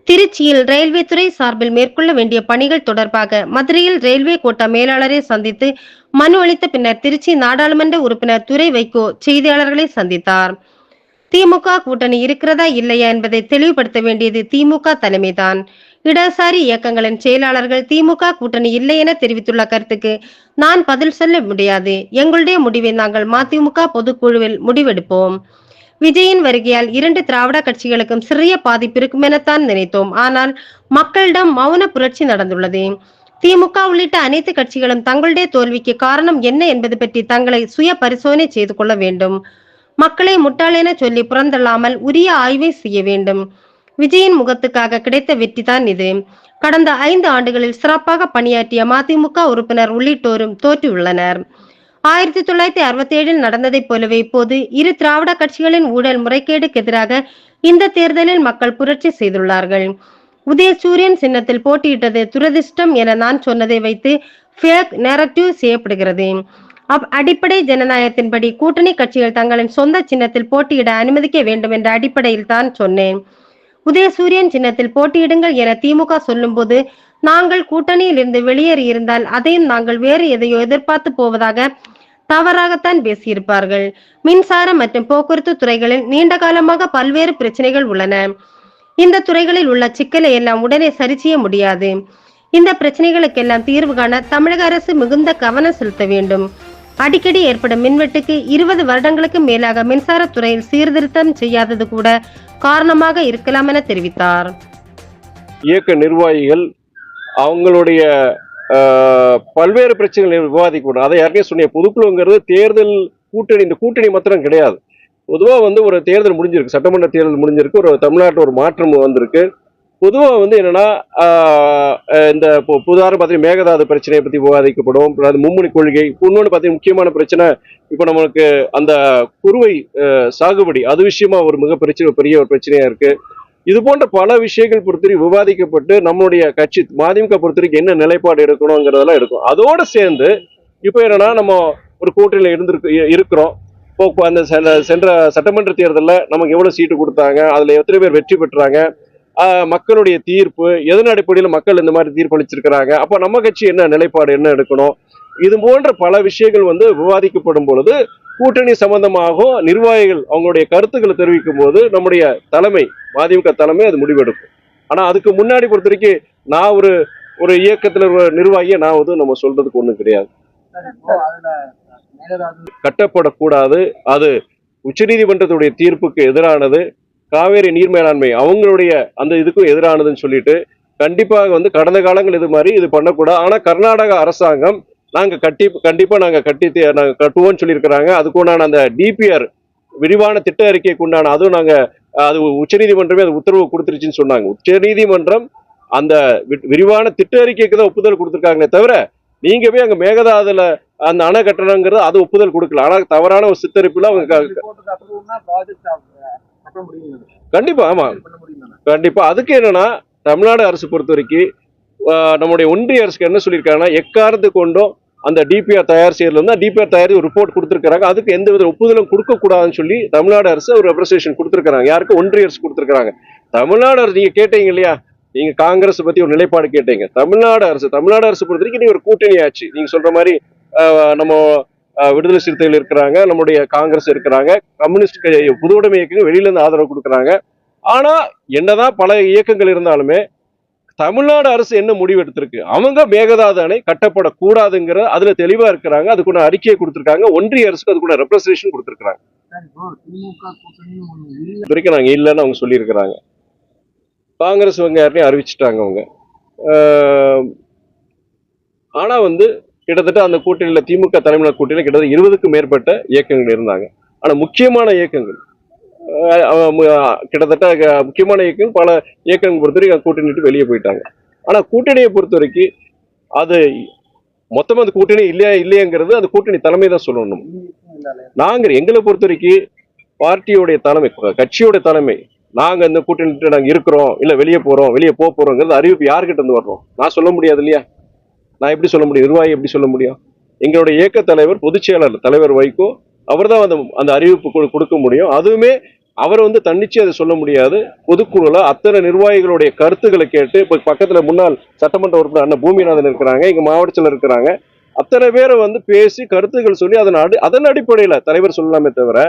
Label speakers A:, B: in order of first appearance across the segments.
A: திருச்சியில் ரயில்வே துறை சார்பில் மேற்கொள்ள வேண்டிய பணிகள் தொடர்பாக மதுரையில் ரயில்வே கோட்ட மேலாளரை சந்தித்து மனு அளித்த பின்னர் திருச்சி நாடாளுமன்ற உறுப்பினர் துரை வைகோ செய்தியாளர்களை சந்தித்தார். திமுக கூட்டணி இருக்கிறதா இல்லையா என்பதை தெளிவுபடுத்த வேண்டியது திமுக தலைமைதான். இடதுசாரி இயக்கங்களின் செயலாளர்கள் திமுக கூட்டணி இல்லை என தெரிவித்துள்ள கருத்துக்கு நான் பதில் சொல்ல முடியாது. எங்களுடைய முடிவை நாங்கள் மதிமுக பொதுக்குழுவில் முடிவெடுப்போம். விஜயின் வருகையால் இரண்டு திராவிட கட்சிகளுக்கும் சிறிய பாதிப்பு இருக்கும் எனத்தான் நினைத்தோம். ஆனால் மக்களிடம் மௌன புரட்சி நடந்துள்ளது. திமுக உள்ளிட்ட அனைத்து கட்சிகளும் தங்களுடைய தோல்விக்கு காரணம் என்ன என்பது பற்றி தங்களை சுய பரிசோதனை செய்து கொள்ள வேண்டும். மக்களை முட்டாள் என சொல்லி புறந்தள்ளாமல் உரிய ஆய்வை செய்ய வேண்டும். விஜயின் முகத்துக்காக கிடைத்த வெற்றிதான் இது. கடந்த 5 ஆண்டுகளில் சிறப்பாக பணியாற்றிய மதிமுக உறுப்பினர் உள்ளிட்டோரும் தோற்றுள்ளனர். 1967 நடந்ததைப் போலவே இப்போது இரு திராவிட கட்சிகளின் ஊழல் முறைகேடுக்கு எதிராக இந்த தேர்தலில் மக்கள் புரட்சி செய்துள்ளார்கள். உதயசூரியன் சின்னத்தில் போட்டியிட்டது துரதிர்ஷ்டம் என நான் சொன்னதை வைத்து ஃபேக் நேரட்டிவ் செய்யப்படுகிறது. அடிப்படை ஜனநாயகத்தின்படி கூட்டணி கட்சிகள் தங்களின் சொந்த சின்னத்தில் போட்டியிட அனுமதிக்க வேண்டும் என்ற அடிப்படையில் தான் சொன்னேன். உதயசூரியன் சின்னத்தில் போட்டியிடுங்கள் என திமுக சொல்லும் போது நாங்கள் கூட்டணியில் இருந்து வெளியேறி இருந்தால் அதையும் நாங்கள் வேறு எதையோ எதிர்பார்த்து போவதாக தவறாகத்தான் பேசியிருப்பார்கள். மின்சாரம் மற்றும் போக்குவரத்து துறைகளில் நீண்ட காலமாக பல்வேறு பிரச்சனைகள் உள்ளன. இந்த துறைகளில் உள்ள சிக்கலை எல்லாம் உடனே சரி செய்ய முடியாது. இந்த பிரச்சனைகளுக்கெல்லாம் தீர்வு காண தமிழக அரசு மிகுந்த கவனம் செலுத்த வேண்டும். அடிக்கடி ஏற்படும் மின்வெட்டுக்கு 20 வருடங்களுக்கு மேலாக மின்சாரத்துறையில் சீர்திருத்தம் செய்யாதது கூட காரணமாக இருக்கலாம் என தெரிவித்தார்.
B: இயக்க நிர்வாகிகள் அவங்களுடைய பல்வேறு பிரச்சனைகள் விவாதிக்கணும். அதை யாருக்கே சொன்ன பொதுக்குழுங்கிறது தேர்தல் கூட்டணி, இந்த கூட்டணி மாத்திரம் கிடையாது. பொதுவாக ஒரு தேர்தல் முடிஞ்சிருக்கு, சட்டமன்ற தேர்தல் முடிஞ்சிருக்கு, ஒரு தமிழ்நாட்டில் ஒரு மாற்றம் வந்திருக்கு. பொதுவாக என்னன்னா இந்த புதாரம் பார்த்தீங்கன்னா மேகதாது பிரச்சனையை பற்றி விவாதிக்கப்படும். அது மும்முனை கொள்கை. இன்னொன்று பார்த்தீங்கன்னா முக்கியமான பிரச்சனை இப்போ நம்மளுக்கு அந்த குறுவை சாகுபடி, அது விஷயமா ஒரு பெரிய ஒரு பிரச்சனையா இருக்கு. இது போன்ற பல விஷயங்கள் பொறுத்தவரைக்கும் விவாதிக்கப்பட்டு நம்மளுடைய கட்சி மதிமுக பொறுத்தவரைக்கும் என்ன நிலைப்பாடு எடுக்கணுங்கிறதெல்லாம் இருக்கும். அதோட சேர்ந்து இப்போ என்னன்னா நம்ம ஒரு கூட்டணியில் இருக்கிறோம். இப்போ அந்த சென்ற சட்டமன்ற தேர்தலில் நமக்கு எவ்வளவு சீட்டு கொடுத்தாங்க, அதுல எத்தனை பேர் வெற்றி பெற்றாங்க, மக்களுடைய தீர்ப்பு எதன் அடிப்படையில் மக்கள் இந்த மாதிரி தீர்ப்பளிச்சிருக்கிறாங்க, அப்போ நம்ம கட்சி என்ன நிலைப்பாடு என்ன எடுக்கணும், இது போன்ற பல விஷயங்கள் விவாதிக்கப்படும் பொழுது கூட்டணி சம்பந்தமாகவும் நிர்வாகிகள் அவங்களுடைய கருத்துக்களை தெரிவிக்கும் போது நம்முடைய தலைமை மதிமுக தலைமை அது முடிவெடுக்கும். ஆனா அதுக்கு முன்னாடி பொறுத்த வரைக்கும் நான் ஒரு இயக்கத்துல நிர்வாகியை நான் நம்ம சொல்றதுக்கு ஒண்ணும் கிடையாது. கட்டப்படக்கூடாது, அது உச்சநீதிமன்றத்துடைய தீர்ப்புக்கு எதிரானது, காவேரி நீர் மேலாண்மை அவங்களுடைய அந்த இதுக்கும் எதிரானதுன்னு சொல்லிட்டு கண்டிப்பாக கடந்த காலங்கள் இது மாதிரி இது பண்ணக்கூடாது. ஆனா கர்நாடக அரசாங்கம் நாங்க கண்டிப்பா நாங்க கட்டுவோம்னு சொல்லியிருக்கிறாங்க. அதுக்குண்டான அந்த டிபிஆர் விரிவான திட்ட அறிக்கைக்கு உண்டான அதுவும் அது உச்சநீதிமன்றமே அது உத்தரவு கொடுத்துருச்சுன்னு சொன்னாங்க. உச்சநீதிமன்றம் அந்த விரிவான திட்ட அறிக்கைக்கு தான் ஒப்புதல் கொடுத்துருக்காங்களே தவிர நீங்க போய் அங்க மேகதாதுல அந்த அணை கட்டணங்கிறது அது ஒப்புதல் கொடுக்கல. ஆனா தவறான ஒரு சித்தரிப்புல அவங்க கண்டிப்பா ஆமா கண்டிப்பா. அதுக்கு என்னன்னா தமிழ்நாடு அரசு பொறுத்த வரைக்கும் நம்முடைய ஒன்றிய அரசுக்கு என்ன சொல்லியிருக்காங்கன்னா எக்காரத்து கொண்டும் அந்த டிபிஆர் தயார் செய்யறதுல டிபிஆர் தயாரி ஒரு ரிப்போர்ட் கொடுத்துருக்காங்க. அதுக்கு எந்த வித ஒப்புதலும் கொடுக்க கூடாதுன்னு சொல்லி தமிழ்நாடு அரசு ஒரு ரெப்ரசன்டேஷன் கொடுத்துருக்காங்க. யாருக்கு? ஒன்றிய அரசு கொடுத்துருக்காங்க. தமிழ்நாடு அரசு நீங்க கேட்டீங்க இல்லையா, நீங்க காங்கிரஸ் பத்தி ஒரு நிலைப்பாடு கேட்டீங்க. தமிழ்நாடு அரசு பொறுத்த வரைக்கும் நீங்க ஒரு கூட்டணி ஆட்சி. நீங்க சொல்ற மாதிரி நம்ம விடுதலை சிறுத்தைகள் இருக்கிறாங்க, நம்முடைய காங்கிரஸ் இருக்கிறாங்க, கம்யூனிஸ்ட் புதுவுடைமை இயக்கங்கள் வெளியில இருந்து ஆதரவு கொடுக்குறாங்க. ஆனா என்னதான் பல இயக்கங்கள் இருந்தாலுமே தமிழ்நாடு அரசு என்ன முடிவு எடுத்திருக்கு, அவங்க மேகதாது அணை கட்டப்படக்கூடாதுங்கிற அதுல தெளிவா இருக்கிறாங்க. அதுக்குள்ள அறிக்கையை கொடுத்திருக்காங்க. ஒன்றிய அரசுக்கு அதுக்குள்ள ரெப்ரசன்டேஷன் கொடுத்திருக்காங்க. வரைக்கும் நாங்க இல்லைன்னு அவங்க சொல்லி இருக்கிறாங்க. காங்கிரஸ் யாரையும் அறிவிச்சுட்டாங்க அவங்க. ஆனா கிட்டத்தட்ட அந்த கூட்டணியில திமுக தலைமையில கூட்டணியில கிட்டத்தட்ட 20க்கும் மேற்பட்ட இயக்கங்கள் இருந்தாங்க. ஆனா முக்கியமான இயக்கங்கள் கிட்டத்தட்ட முக்கியமான இயக்கங்கள் பல இயக்கங்கள் பொறுத்த வரைக்கும் கூட்டணி வெளியே போயிட்டாங்க. ஆனா கூட்டணியை பொறுத்த வரைக்கும் அது மொத்தமா அந்த கூட்டணி இல்லையங்கிறது அந்த கூட்டணி தலைமை தான் சொல்லணும். நாங்க எங்களை பொறுத்த வரைக்கும் பார்ட்டியோடைய தலைமை, கட்சியோட தலைமை, நாங்க இந்த கூட்டணி நாங்க இருக்கிறோம் இல்ல வெளியே போறோங்கிறது அறிவிப்பு யாருக்கிட்ட இருந்து வர்றோம் நான் சொல்ல முடியாது இல்லையா. நான் எப்படி சொல்ல முடியும், நிர்வாகி எப்படி சொல்ல முடியும்? எங்களுடைய இயக்க தலைவர் பொதுச் செயலாளர் தலைவர் வைகோ அவர் தான் அந்த அறிவிப்பு கொடுக்க முடியும். அதுவுமே அவர் வந்து தன்னிச்சை அதை சொல்ல முடியாது. பொதுக்குழுல அத்தனை நிர்வாகிகளுடைய கருத்துக்களை கேட்டு, இப்ப பக்கத்துல முன்னாள் சட்டமன்ற உறுப்பினர் அண்ணன் பூமிநாதன் இருக்கிறாங்க, இங்க மாவட்டத்தில் இருக்கிறாங்க, அத்தனை பேரை வந்து பேசி கருத்துக்கள் சொல்லி அதன் அடிப்படையில தலைவர் சொல்லலாமே தவிர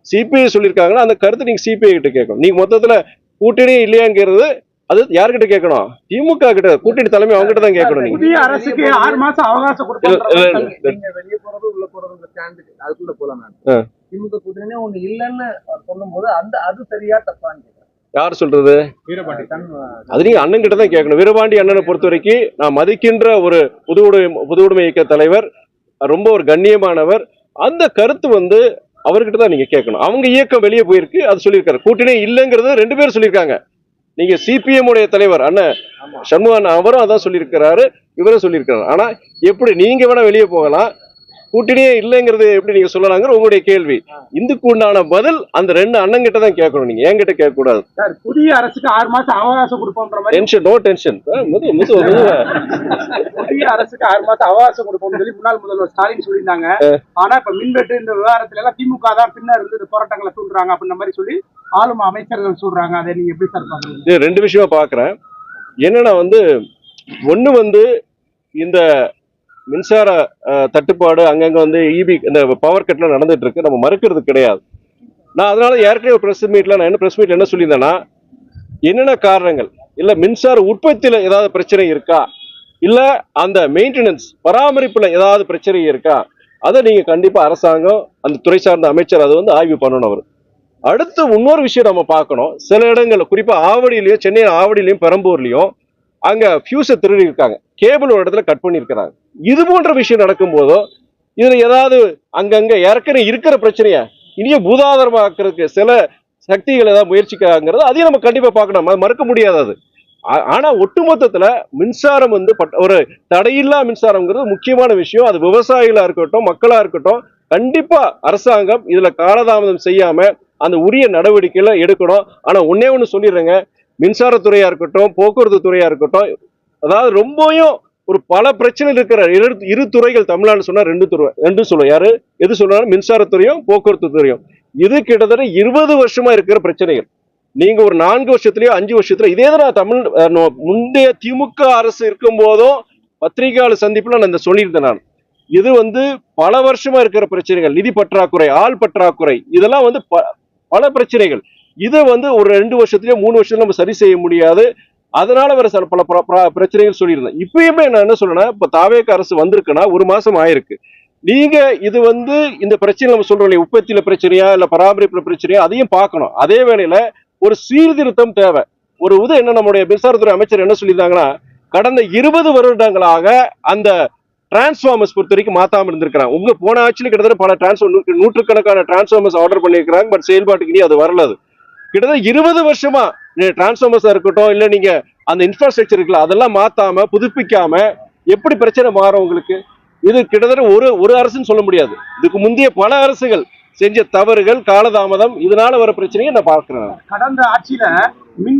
B: சிபிஐ சொல்லியிருக்காங்கன்னா அந்த கருத்து நீங்க சிபிஐ கிட்ட கேட்கணும். நீங்க மொத்தத்துல கூட்டணியே இல்லையாங்கிறது அது யார்கிட்ட கேட்கணும்? திமுக கிட்ட. கூட்டணி தலைமை அவங்க கிட்ட தான் கேட்கணும். நீங்க
C: புதிய அரசுக்கு 6 மாசம் அவகாசம்
D: நீங்க வெளியே போறது உள்ள போறது ஸ்டாண்டுக்கு அதுக்குள்ள போலாம். திமுக கூட்டணி ஒண்ணு இல்லைன்னு சொல்லும் போது அது சரியா தப்பான்னு கேட்கிறேன்.
B: யார் சொல்றது? அது நீங்க அண்ணன் கிட்ட தான் கேட்கணும். வீரபாண்டி அண்ணனை பொறுத்த வரைக்கும் நான் மதிக்கின்ற ஒரு புது உடைமை இயக்க தலைவர், ரொம்ப ஒரு கண்ணியமானவர். அந்த கருத்து வந்து அவர்கிட்ட தான் நீங்க கேட்கணும். அவங்க இயக்கம் வெளியே போயிருக்கு, அது சொல்லியிருக்காரு. கூட்டணி இல்லைங்கிறது 2 பேரும் சொல்லியிருக்காங்க. நீங்க சிபிஎம் உடைய தலைவர் அண்ணன் சண்முகன் அவரும் அதான் சொல்லியிருக்கிறாரு, இவரும் சொல்லியிருக்கிறாரு. ஆனா எப்படி நீங்க வேணா வெளியே போகலாம், கூட்டணியே இல்லைங்கிறது எப்படி நீங்க சொல்லலாங்கிற உங்களுடைய கேள்வி. இதுக்கு உண்டான பதில் அந்த 2 அண்ணன் கிட்ட தான் கேட்கணும். நீங்க என்கிட்ட கேட்க கூடாது.
C: புதிய அரசுக்கு 6 மாசம் அவகாசம் கொடுப்போம்ன்ற மாதிரி
B: டென்ஷன், நோ டென்ஷன்.
C: புதிய அரசுக்கு 6 மாசம் அவகாசம் கொடுப்போம்னு சொல்லி முன்னாள் முதல்வர் ஸ்டாலின் சொல்லியிருந்தாங்க. ஆனா இப்ப மின்வெட்டு இந்த விவகாரத்துல எல்லாம் திமுக தான் பின்னர் இருந்து போராட்டங்களை தூண்டுறாங்க அப்படின்ற மாதிரி சொல்லி ஆளும் அமைச்சர்கள் சொல்றாங்க. அதை நீங்க எப்படி சார் பாக்குறீங்க?
B: 2 விஷயமா பாக்குறேன். என்னன்னா வந்து ஒண்ணு வந்து இந்த மின்சார தட்டுப்பாடு அங்கங்க வந்து இந்த பவர் கட்ல நடந்துட்டு இருக்கு, நம்ம மறுக்கிறது கிடையாது. நான் அதனால ஏற்கனவே பிரஸ் மீட்ல என்ன சொல்லியிருந்தேன்னா, என்னென்ன காரணங்கள், இல்ல மின்சார உற்பத்தியில ஏதாவது பிரச்சனை இருக்கா, இல்ல அந்த மெயின்டெனன்ஸ் பராமரிப்புல ஏதாவது பிரச்சனை இருக்கா, அதை நீங்க கண்டிப்பா அரசாங்கம் அந்த துறை சார்ந்த அமைச்சர் அதை வந்து ஆய்வு பண்ணணும். அவர் அடுத்து இன்னொரு விஷயம் நம்ம பார்க்கணும். சில இடங்கள்ல குறிப்பா ஆவடியிலயும், சென்னை ஆவடியிலையும் பெரம்பூர்லயும் அங்க ஃபியூஸை திருடி இருக்காங்க, கேபிள் ஒரு இடத்துல கட் பண்ணி இருக்கிறாங்க. இது போன்ற விஷயம் நடக்கும் போதோ இதுல ஏதாவது அங்கங்க ஏற்கனவே இருக்கிற பிரச்சனைய இனியும் பூதாகரமாக்குறதுக்கு சில சக்திகள் ஏதாவது முயற்சிக்கிறாங்கிறது அதையும் நம்ம கண்டிப்பா பார்க்கணும், மறுக்க முடியாது அது. ஆனா ஒட்டுமொத்தத்துல மின்சாரம் வந்து ஒரு தடையில்லா மின்சாரம்ங்கிறது முக்கியமான விஷயம். அது விவசாயிகளா இருக்கட்டும், மக்களா இருக்கட்டும், கண்டிப்பா அரசாங்கம் இதுல காலதாமதம் செய்யாம அந்த உரிய நடவடிக்கைகளை எடுக்கணும். ஆனா ஒன்னே ஒண்ணு சொல்லிடுறேங்க, மின்சாரத்துறையா இருக்கட்டும், போக்குவரத்து துறையா இருக்கட்டும், அதாவது ரொம்பவும் ஒரு பல பிரச்சனை இருக்கிற இரு துறைகள் தமிழ்நாடு சொன்னா 2 சொல்லுவோம். யாரு எது சொன்னாலும் மின்சாரத்துறையும் போக்குவரத்து துறையும். இது கிட்டத்தட்ட 20 வருஷமா இருக்கிற பிரச்சனைகள். நீங்க ஒரு 4 வருஷத்துலயோ 5 வருஷத்துல இதே தான் முந்தைய திமுக அரசு இருக்கும் போதும் பத்திரிகையாளர் சந்திப்புல நான் சொல்லியிருந்தேன். நான் இது வந்து பல வருஷமா இருக்கிற பிரச்சனைகள், நிதி பற்றாக்குறை, ஆள் பற்றாக்குறை, இதெல்லாம் வந்து பல பிரச்சனைகள். இதை வந்து ஒரு 2 வருஷத்துலயோ 3 வருஷத்துல நம்ம சரி செய்ய முடியாது. அதனால வர பல பிரச்சனைகள் சொல்லியிருந்தேன். இப்பயுமே நான் என்ன சொல்றேன்னா, இப்ப தாவேக அரசு வந்திருக்குன்னா 1 மாசம் ஆயிருக்கு. நீங்க இது வந்து இந்த பிரச்சனை நம்ம சொல்றோம் இல்லையா, உற்பத்தியில பிரச்சனையா இல்ல பராமரிப்புல பிரச்சனையா, அதையும் பார்க்கணும். அதே வேளையில ஒரு சீர்திருத்தம் தேவை. ஒரு என்ன நம்முடைய மின்சாரத்துறை அமைச்சர் என்ன சொல்லியிருந்தாங்கன்னா, கடந்த 20 வருடங்களாக அந்த டிரான்ஸ்ஃபார்மர்ஸ் பொறுத்த வரைக்கும் மாத்தாம இருந்திருக்கிறாங்க. உங்க போன ஆட்சியில கிட்டத்தட்ட பல நூற்றுக்கணக்கான டிரான்ஸ்ஃபார்மர்ஸ் ஆர்டர் பண்ணிருக்காங்க. பட் செயல்பாட்டுக்கு இனி அது வரல. கிட்டத்தட்ட 20 வருஷமா டிரான்ஸ்ஃபார்மர்ஸா இருக்கட்டும், இல்ல நீங்க அந்த இன்ஃப்ராஸ்ட்ரக்சர் இருக்குல்ல, அதெல்லாம் மாத்தாம புதுப்பிக்காம எப்படி பிரச்சனை மாறும் உங்களுக்கு? இது கிட்டத்தட்ட ஒரு அரசுன்னு சொல்ல முடியாது. இதுக்கு முந்தைய பல அரசுகள் செஞ்ச தவறுகள், காலதாமதம், இதனால வர பிரச்சனையை நான் பார்க்கிறேன்.
C: கடந்த ஆட்சியில மின்